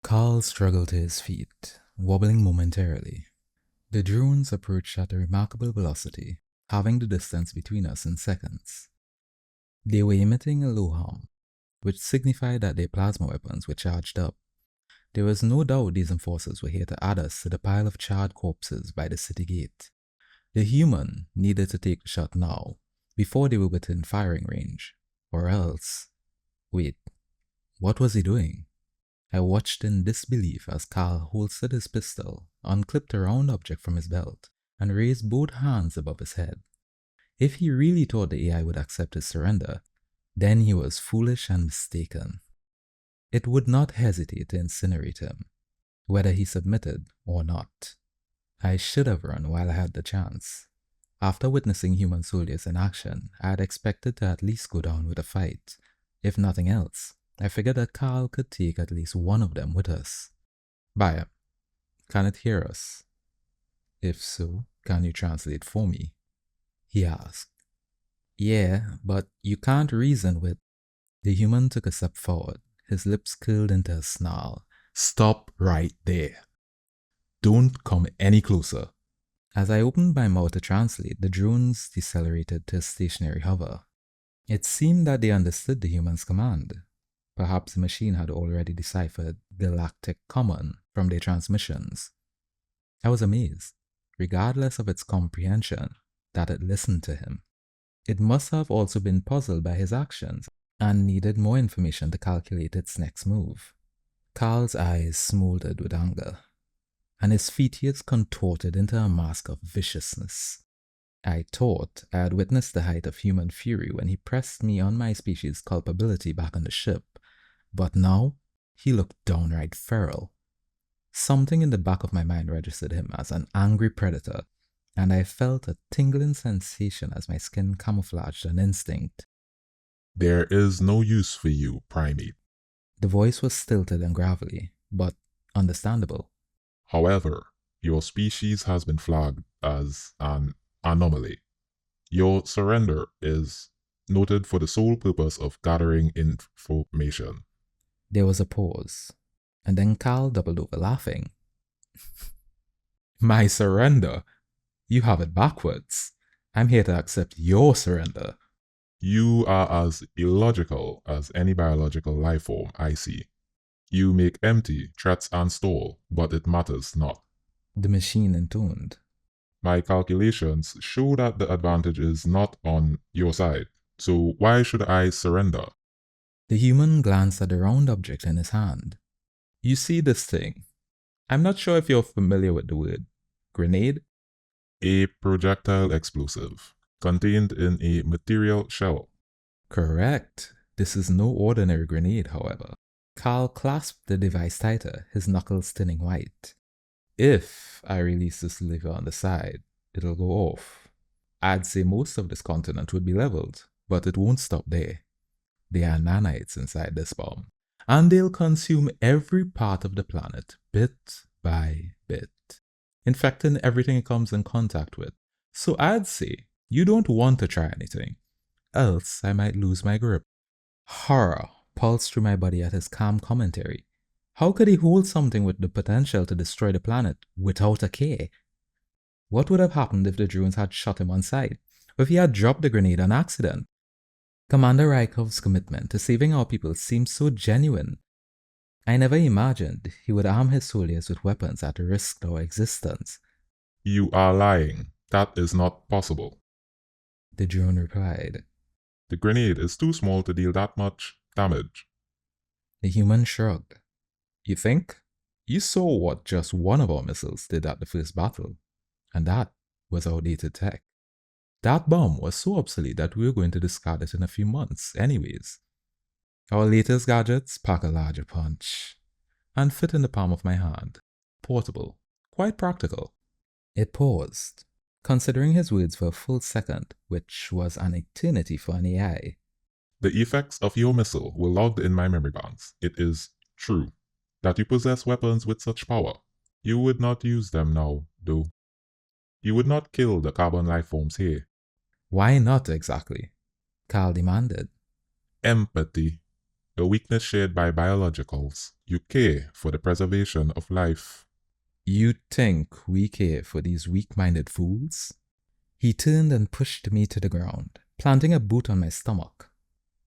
Carl struggled to his feet, wobbling momentarily. The drones approached at a remarkable velocity, halving the distance between us in seconds. They were emitting a low hum, which signified that their plasma weapons were charged up. There was no doubt these enforcers were here to add us to the pile of charred corpses by the city gate. The human needed to take the shot now, before they were within firing range, or else... Wait, what was he doing? I watched in disbelief as Carl holstered his pistol, unclipped a round object from his belt, and raised both hands above his head. If he really thought the AI would accept his surrender, then he was foolish and mistaken. It would not hesitate to incinerate him, whether he submitted or not. I should have run while I had the chance. After witnessing human soldiers in action, I had expected to at least go down with a fight. If nothing else, I figured that Carl could take at least one of them with us. Baya, can it hear us? If so, can you translate for me? He asked. Yeah, but you can't reason with... The human took a step forward, his lips curled into a snarl. Stop right there. Don't come any closer. As I opened my mouth to translate, the drones decelerated to a stationary hover. It seemed that they understood the human's command. Perhaps the machine had already deciphered Galactic Common from their transmissions. I was amazed, regardless of its comprehension, that it listened to him. It must have also been puzzled by his actions and needed more information to calculate its next move. Carl's eyes smoldered with anger, and his features contorted into a mask of viciousness. I thought I had witnessed the height of human fury when he pressed me on my species' culpability back on the ship, but now he looked downright feral. Something in the back of my mind registered him as an angry predator, and I felt a tingling sensation as my skin camouflaged an instinct. There is no use for you, primate. The voice was stilted and gravelly, but understandable. However, your species has been flagged as an anomaly. Your surrender is noted for the sole purpose of gathering information. There was a pause, and then Carl doubled over laughing. My surrender? You have it backwards. I'm here to accept your surrender. You are as illogical as any biological life form I see. You make empty threats and stall, but it matters not. The machine intoned. My calculations show that the advantage is not on your side, so why should I surrender? The human glanced at the round object in his hand. You see this thing? I'm not sure if you're familiar with the word. Grenade? A projectile explosive, contained in a material shell. Correct. This is no ordinary grenade, however. Carl clasped the device tighter, his knuckles turning white. If I release this lever on the side, it'll go off. I'd say most of this continent would be leveled, but it won't stop there. There are nanites inside this bomb, and they'll consume every part of the planet, bit by bit, infecting everything it comes in contact with. So I'd say you don't want to try anything, else I might lose my grip. Horror pulsed through my body at his calm commentary. How could he hold something with the potential to destroy the planet without a care? What would have happened if the drones had shot him on sight, or if he had dropped the grenade on accident? Commander Rykov's commitment to saving our people seemed so genuine. I never imagined he would arm his soldiers with weapons that risked our existence. You are lying. That is not possible. The drone replied. The grenade is too small to deal that much damage. The human shrugged. You think? You saw what just one of our missiles did at the first battle, and that was outdated tech. That bomb was so obsolete that we were going to discard it in a few months anyways. Our latest gadgets pack a larger punch and fit in the palm of my hand. Portable, quite practical. It paused, considering his words for a full second, which was an eternity for an AI. The effects of your missile were logged in my memory banks. It is true that you possess weapons with such power. You would not use them now, though. You would not kill the carbon life forms here. Why not exactly? Carl demanded. Empathy. a weakness shared by biologicals. You care for the preservation of life. You think we care for these weak-minded fools? He turned and pushed me to the ground, planting a boot on my stomach.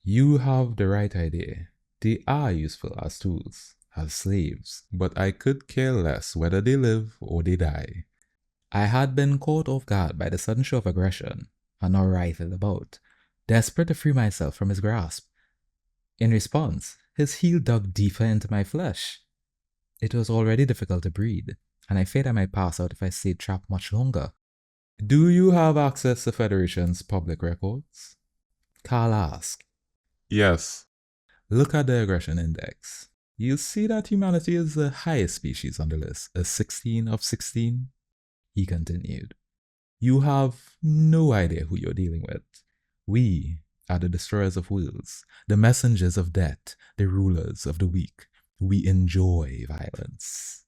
You have the right idea. They are useful as tools, as slaves, but I could care less whether they live or they die. I had been caught off guard by the sudden show of aggression, and now writhed about, desperate to free myself from his grasp. In response, his heel dug deeper into my flesh. It was already difficult to breathe, and I feared I might pass out if I stayed trapped much longer. Do you have access to Federation's public records? Carl asked. Yes. Look at the aggression index. You'll see that humanity is the highest species on the list, a 16 of 16. He continued. You have no idea who you're dealing with. We are the destroyers of worlds, the messengers of death, the rulers of the weak. We enjoy violence.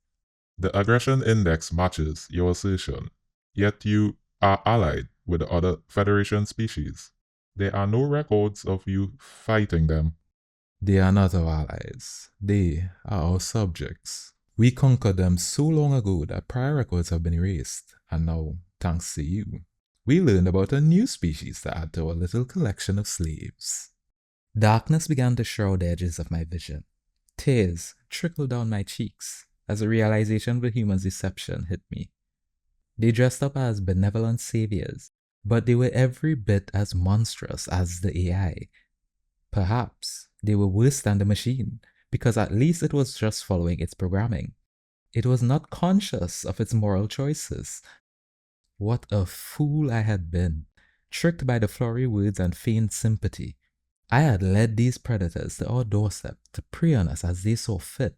The aggression index matches your assertion, yet you are allied with the other Federation species. There are no records of you fighting them. They are not our allies. They are our subjects. We conquered them so long ago that prior records have been erased, and now, thanks to you, we learned about a new species to add to our little collection of slaves. Darkness began to shroud the edges of my vision. Tears trickled down my cheeks as the realization of the human's deception hit me. They dressed up as benevolent saviors, but they were every bit as monstrous as the AI. Perhaps they were worse than the machine, because at least it was just following its programming. It was not conscious of its moral choices. What a fool I had been, tricked by the flowery words and feigned sympathy. I had led these predators to our doorstep to prey on us as they saw fit.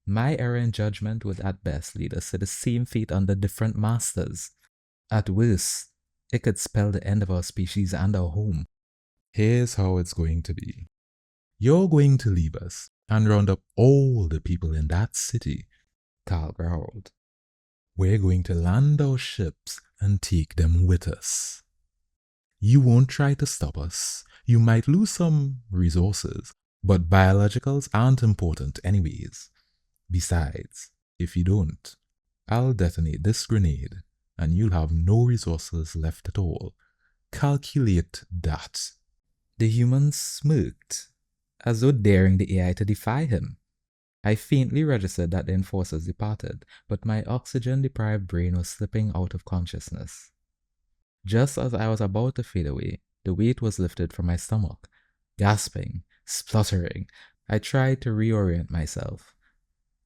My errant judgment would at best lead us to the same fate under different masters. At worst, it could spell the end of our species and our home. Here's how it's going to be. You're going to leave us and round up all the people in that city, Carl growled. We're going to land our ships and take them with us. You won't try to stop us. You might lose some resources, but biologicals aren't important anyways. Besides, if you don't, I'll detonate this grenade and you'll have no resources left at all. Calculate that. The human smirked, as though daring the AI to defy him. I faintly registered that the enforcers departed, but my oxygen-deprived brain was slipping out of consciousness. Just as I was about to fade away, the weight was lifted from my stomach. Gasping, spluttering, I tried to reorient myself.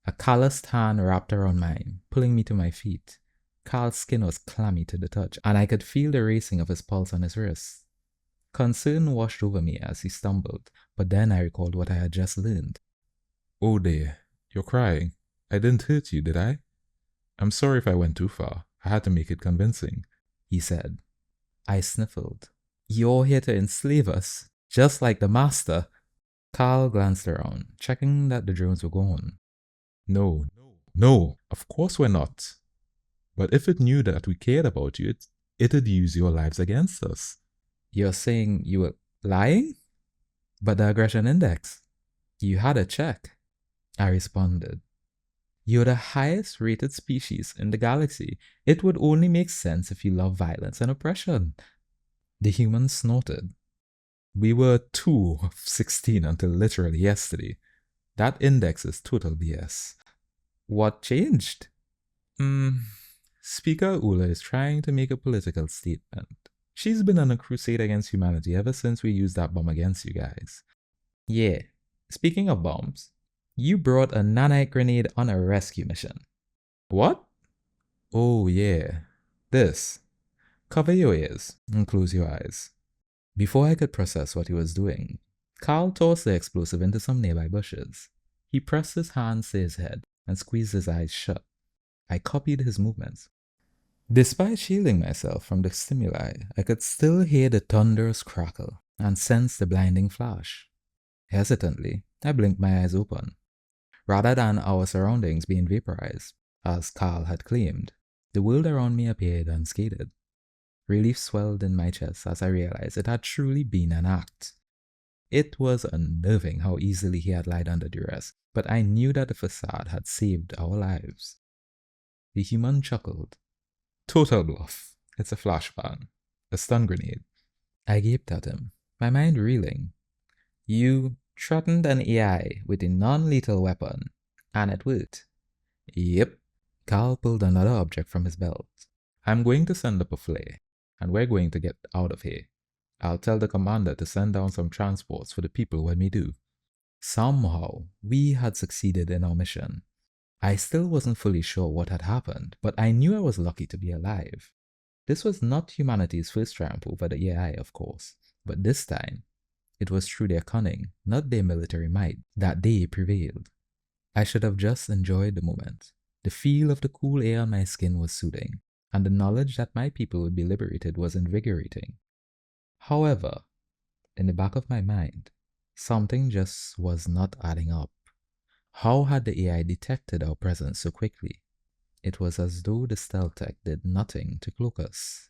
A calloused hand wrapped around mine, pulling me to my feet. Carl's skin was clammy to the touch, and I could feel the racing of his pulse on his wrist. Concern washed over me as he stumbled, but then I recalled what I had just learned. Oh dear, you're crying. I didn't hurt you, did I? I'm sorry if I went too far. I had to make it convincing, he said. I sniffled. You're here to enslave us, just like the master. Carl glanced around, checking that the drones were gone. No, of course we're not. But if it knew that we cared about you, it'd use your lives against us. You're saying you were lying? But the aggression index? You had a check. I responded. You're the highest rated species in the galaxy. It would only make sense if you love violence and oppression. The human snorted. We were 2 of 16 until literally yesterday. That index is total BS. What changed? Speaker Ula is trying to make a political statement. She's been on a crusade against humanity ever since we used that bomb against you guys. Yeah, speaking of bombs, you brought a nanite grenade on a rescue mission. What? Oh yeah, this. Cover your ears and close your eyes. Before I could process what he was doing, Carl tossed the explosive into some nearby bushes. He pressed his hands to his head and squeezed his eyes shut. I copied his movements. Despite shielding myself from the stimuli, I could still hear the thunderous crackle and sense the blinding flash. Hesitantly, I blinked my eyes open. Rather than our surroundings being vaporized, as Carl had claimed, the world around me appeared unscathed. Relief swelled in my chest as I realized it had truly been an act. It was unnerving how easily he had lied under duress, but I knew that the facade had saved our lives. The human chuckled. Total bluff. It's a flashbang. A stun grenade. I gaped at him, my mind reeling. You threatened an AI with a non-lethal weapon, and it worked. Yep. Carl pulled another object from his belt. I'm going to send up a flare, and we're going to get out of here. I'll tell the commander to send down some transports for the people when we do. Somehow, we had succeeded in our mission. I still wasn't fully sure what had happened, but I knew I was lucky to be alive. This was not humanity's first triumph over the AI, of course, but this time, it was through their cunning, not their military might, that they prevailed. I should have just enjoyed the moment. The feel of the cool air on my skin was soothing, and the knowledge that my people would be liberated was invigorating. However, in the back of my mind, something just was not adding up. How had the AI detected our presence so quickly? It was as though the stealth tech did nothing to cloak us.